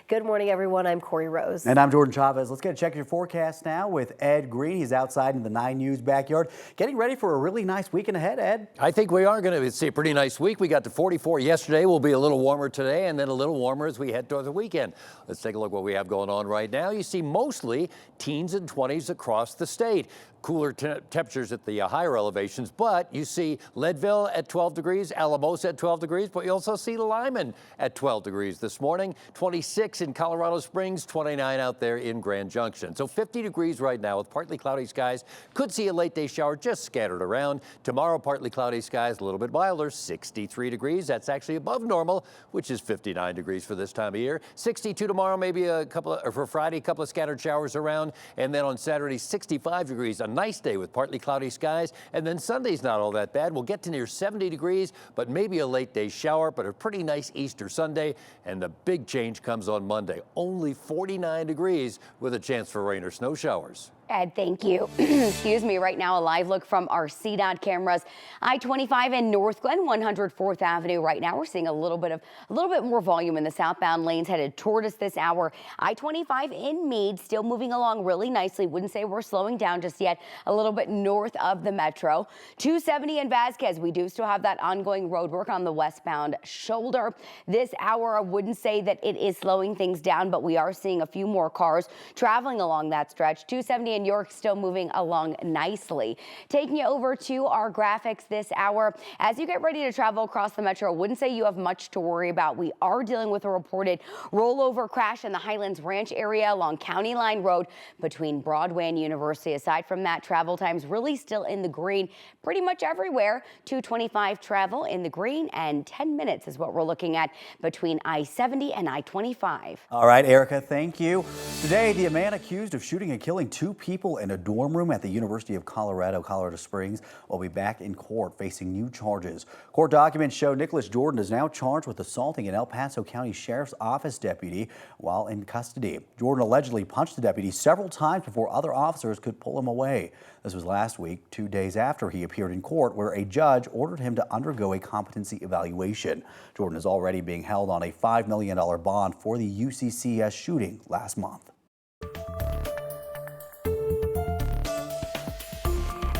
Good morning, everyone. I'm Corey Rose. And I'm Jordan Chavez. Let's get a check of your forecast now with Ed Green. He's outside in the 9 News backyard, getting ready for a really nice weekend ahead, Ed. I think we are going to see a pretty nice week. We got to 44 yesterday. We'll be a little warmer today and then a little warmer as we head toward the weekend. Let's take a look what we have going on right now. You see mostly teens and 20s across the state. Cooler temperatures at the higher elevations, but you see Leadville at 12 degrees, Alamosa at 12 degrees, but you also see Lyman at 12 degrees this morning, 26 in Colorado Springs, 29 out there in Grand Junction. So 50 degrees right now with partly cloudy skies. Could see a late day shower just scattered around. Tomorrow, partly cloudy skies, a little bit milder, 63 degrees. That's actually above normal, which is 59 degrees for this time of year. 62 tomorrow, maybe for Friday, a couple of scattered showers around. And then on Saturday, 65 degrees. A nice day with partly cloudy skies, and then Sunday's not all that bad. We'll get to near 70 degrees, but maybe a late day shower, but a pretty nice Easter Sunday, and the big change comes on Monday. Only 49 degrees with a chance for rain or snow showers. Ed, thank you. Excuse me. Right now, a live look from our CDOT cameras. I-25 in North Glen, 104th Avenue. Right now, we're seeing a little bit more volume in the southbound lanes headed toward us this hour. I-25 in Meade, still moving along really nicely. Wouldn't say we're slowing down just yet. A little bit north of the metro. 270 in Vasquez. We do still have that ongoing road work on the westbound shoulder. This hour, I wouldn't say that it is slowing things down, but we are seeing a few more cars traveling along that stretch. 270 in York still moving along nicely. Taking you over to our graphics this hour. As you get ready to travel across the metro, I wouldn't say you have much to worry about. We are dealing with a reported rollover crash in the Highlands Ranch area along County Line Road between Broadway and University. Aside from that, travel times really still in the green pretty much everywhere. 225 travel in the green, and 10 minutes is what we're looking at between I-70 and I-25. All right, Erica, thank you. Today, the man accused of shooting and killing 2 people in a dorm room at the University of Colorado Springs will be back in court facing new charges. Court documents show Nicholas Jordan is now charged with assaulting an El Paso County Sheriff's Office deputy while in custody. Jordan allegedly punched the deputy several times before other officers could pull him away. This was last week, 2 days after he appeared in court, where a judge ordered him to undergo a competency evaluation. Jordan is already being held on a $5 million bond for the UCCS shooting last month.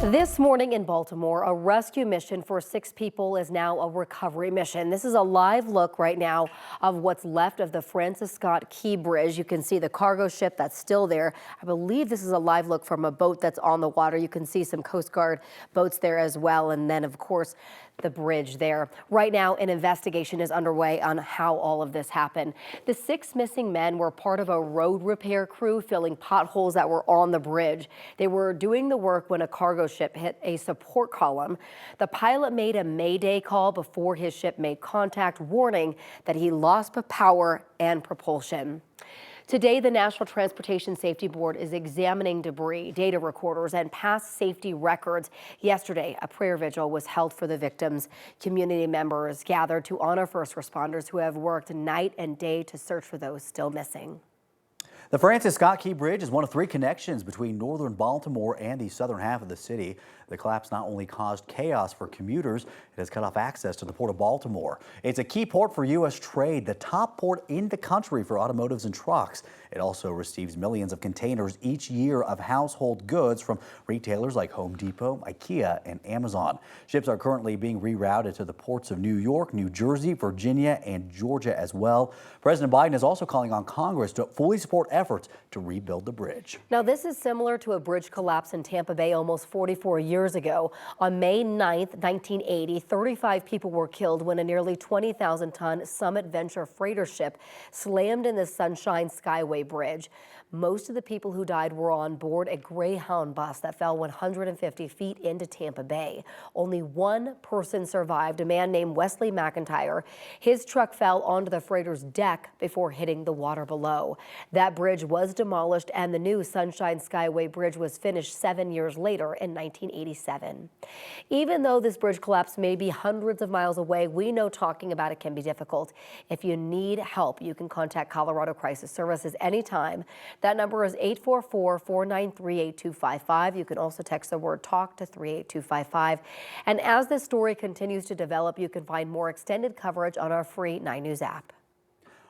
This morning in Baltimore, a rescue mission for 6 people is now a recovery mission. This is a live look right now of what's left of the Francis Scott Key Bridge. You can see the cargo ship that's still there. I believe this is a live look from a boat that's on the water. You can see some Coast Guard boats there as well. And then, of course, the bridge there. Right now, an investigation is underway on how all of this happened. The 6 missing men were part of a road repair crew filling potholes that were on the bridge. They were doing the work when a cargo ship hit a support column. The pilot made a mayday call before his ship made contact, warning that he lost power and propulsion. Today, the National Transportation Safety Board is examining debris, data recorders, and past safety records. Yesterday, a prayer vigil was held for the victims. Community members gathered to honor first responders who have worked night and day to search for those still missing. The Francis Scott Key Bridge is one of 3 connections between northern Baltimore and the southern half of the city. The collapse not only caused chaos for commuters, it has cut off access to the Port of Baltimore. It's a key port for U.S. trade, the top port in the country for automotives and trucks. It also receives millions of containers each year of household goods from retailers like Home Depot, IKEA, and Amazon. Ships are currently being rerouted to the ports of New York, New Jersey, Virginia, and Georgia as well. President Biden is also calling on Congress to fully support efforts to rebuild the bridge. Now, this is similar to a bridge collapse in Tampa Bay almost 44 years ago. On May 9th, 1980, 35 people were killed when a nearly 20,000-ton Summit Venture freighter ship slammed in the Sunshine Skyway Bridge. Most of the people who died were on board a Greyhound bus that fell 150 feet into Tampa Bay. Only one person survived, a man named Wesley McIntyre. His truck fell onto the freighter's deck before hitting the water below. That bridge was demolished, and the new Sunshine Skyway Bridge was finished 7 years later in 1987. Even though this bridge collapse may be hundreds of miles away, we know talking about it can be difficult. If you need help, you can contact Colorado Crisis Services anytime. That number is 844-493-8255. You can also text the word TALK to 38255. And as this story continues to develop, you can find more extended coverage on our free 9 News app.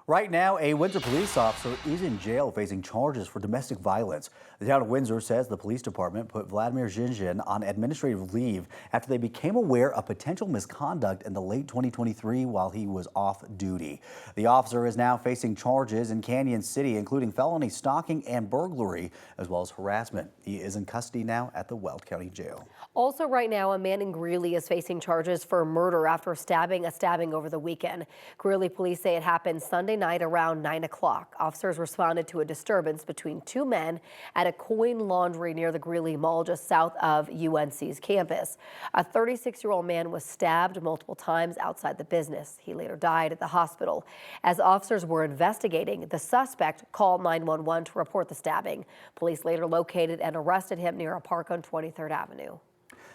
Right now, a Windsor police officer is in jail facing charges for domestic violence. The town of Windsor says the police department put Vladimir Zhinjin on administrative leave after they became aware of potential misconduct in the late 2023 while he was off duty. The officer is now facing charges in Canyon City, including felony stalking and burglary, as well as harassment. He is in custody now at the Weld County Jail. Also right now, a man in Greeley is facing charges for murder after stabbing over the weekend. Greeley police say it happened Sunday night around 9 o'clock. Officers responded to a disturbance between two men at a coin laundry near the Greeley Mall just south of UNC's campus. A 36-year-old man was stabbed multiple times outside the business. He later died at the hospital. As officers were investigating, the suspect called 911 to report the stabbing. Police later located and arrested him near a park on 23rd Avenue.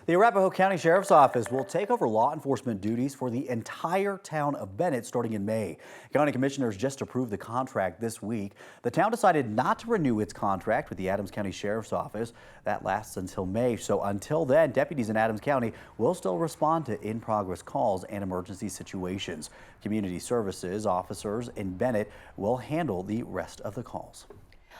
The Arapahoe County Sheriff's Office will take over law enforcement duties for the entire town of Bennett starting in May. County commissioners just approved the contract this week. The town decided not to renew its contract with the Adams County Sheriff's Office. That lasts until May. So until then, deputies in Adams County will still respond to in-progress calls and emergency situations. Community services officers in Bennett will handle the rest of the calls.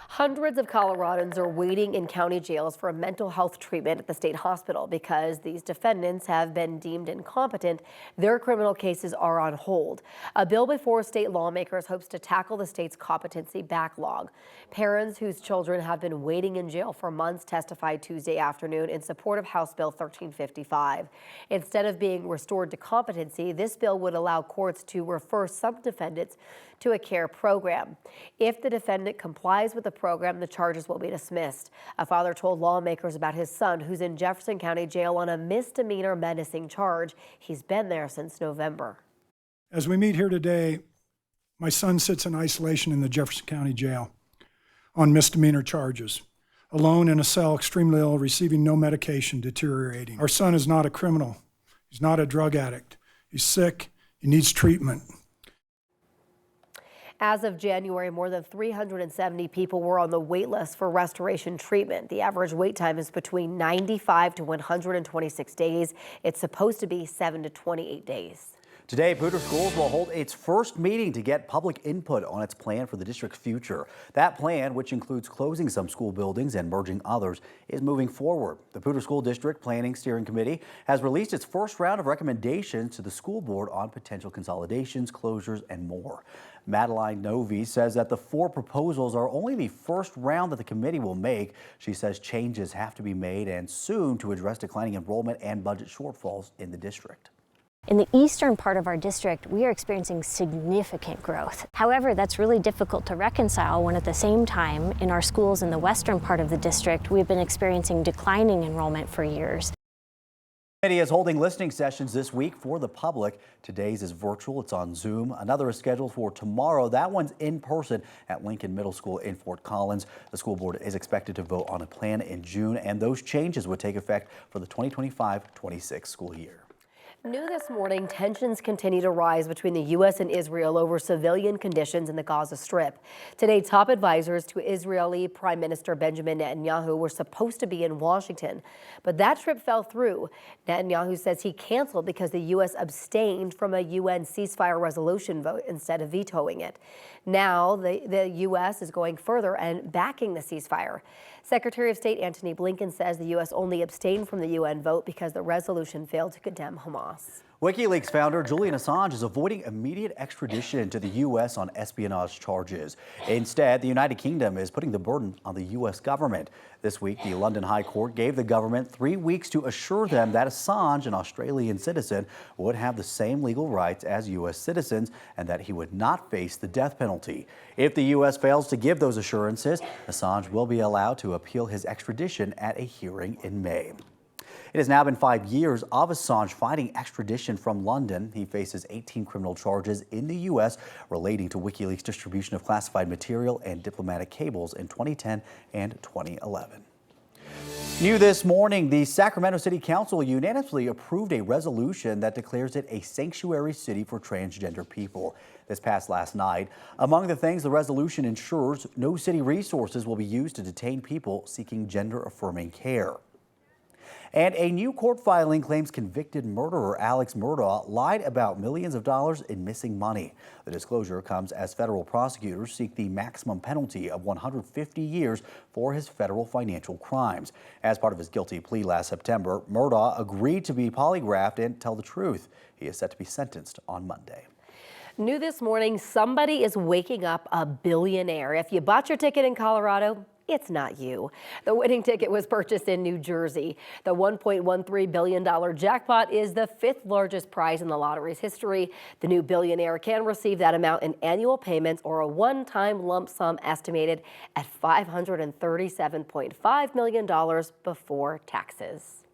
Hundreds of Coloradans are waiting in county jails for mental health treatment at the state hospital because these defendants have been deemed incompetent. Their criminal cases are on hold. A bill before state lawmakers hopes to tackle the state's competency backlog. Parents whose children have been waiting in jail for months testified Tuesday afternoon in support of House Bill 1355. Instead of being restored to competency, this bill would allow courts to refer some defendants to a care program. If the defendant complies with the program, the charges will be dismissed. A father told lawmakers about his son, who's in Jefferson County Jail on a misdemeanor menacing charge. He's been there since November. As we meet here today, my son sits in isolation in the Jefferson County Jail on misdemeanor charges, alone in a cell, extremely ill, receiving no medication, deteriorating. Our son is not a criminal. He's not a drug addict. He's sick. He needs treatment. As of January, more than 370 people were on the wait list for restoration treatment. The average wait time is between 95 to 126 days. It's supposed to be 7 to 28 days. Today, Poudre Schools will hold its first meeting to get public input on its plan for the district's future. That plan, which includes closing some school buildings and merging others, is moving forward. The Poudre School District Planning Steering Committee has released its first round of recommendations to the school board on potential consolidations, closures, and more. Madeline Novi says that the 4 proposals are only the first round that the committee will make. She says changes have to be made and soon to address declining enrollment and budget shortfalls in the district. In the eastern part of our district, we are experiencing significant growth. However, that's really difficult to reconcile when at the same time, in our schools in the western part of the district, we've been experiencing declining enrollment for years. The committee is holding listening sessions this week for the public. Today's is virtual. It's on Zoom. Another is scheduled for tomorrow. That one's in person at Lincoln Middle School in Fort Collins. The school board is expected to vote on a plan in June, and those changes would take effect for the 2025-26 school year. New this morning, tensions continue to rise between the U.S. and Israel over civilian conditions in the Gaza Strip. Today, top advisors to Israeli Prime Minister Benjamin Netanyahu were supposed to be in Washington, but that trip fell through. Netanyahu says he canceled because the U.S. abstained from a UN ceasefire resolution vote instead of vetoing it. Now, the U.S. is going further and backing the ceasefire. Secretary of State Antony Blinken says the U.S. only abstained from the UN vote because the resolution failed to condemn Hamas. WikiLeaks founder Julian Assange is avoiding immediate extradition to the U.S. on espionage charges. Instead, the United Kingdom is putting the burden on the U.S. government. This week, the London High Court gave the government 3 weeks to assure them that Assange, an Australian citizen, would have the same legal rights as U.S. citizens and that he would not face the death penalty. If the U.S. fails to give those assurances, Assange will be allowed to appeal his extradition at a hearing in May. It has now been 5 years of Assange fighting extradition from London. He faces 18 criminal charges in the U.S. relating to WikiLeaks' distribution of classified material and diplomatic cables in 2010 and 2011. New this morning, the Sacramento City Council unanimously approved a resolution that declares it a sanctuary city for transgender people. This passed last night. Among the things the resolution ensures, no city resources will be used to detain people seeking gender-affirming care. And a new court filing claims convicted murderer Alex Murdaugh lied about millions of dollars in missing money. The disclosure comes as federal prosecutors seek the maximum penalty of 150 years for his federal financial crimes. As part of his guilty plea last September, Murdaugh agreed to be polygraphed and tell the truth. He is set to be sentenced on Monday. New this morning, somebody is waking up a billionaire. If you bought your ticket in Colorado, it's not you. The winning ticket was purchased in New Jersey. The $1.13 billion jackpot is the 5th largest prize in the lottery's history. The new billionaire can receive that amount in annual payments or a one-time lump sum estimated at $537.5 million before taxes.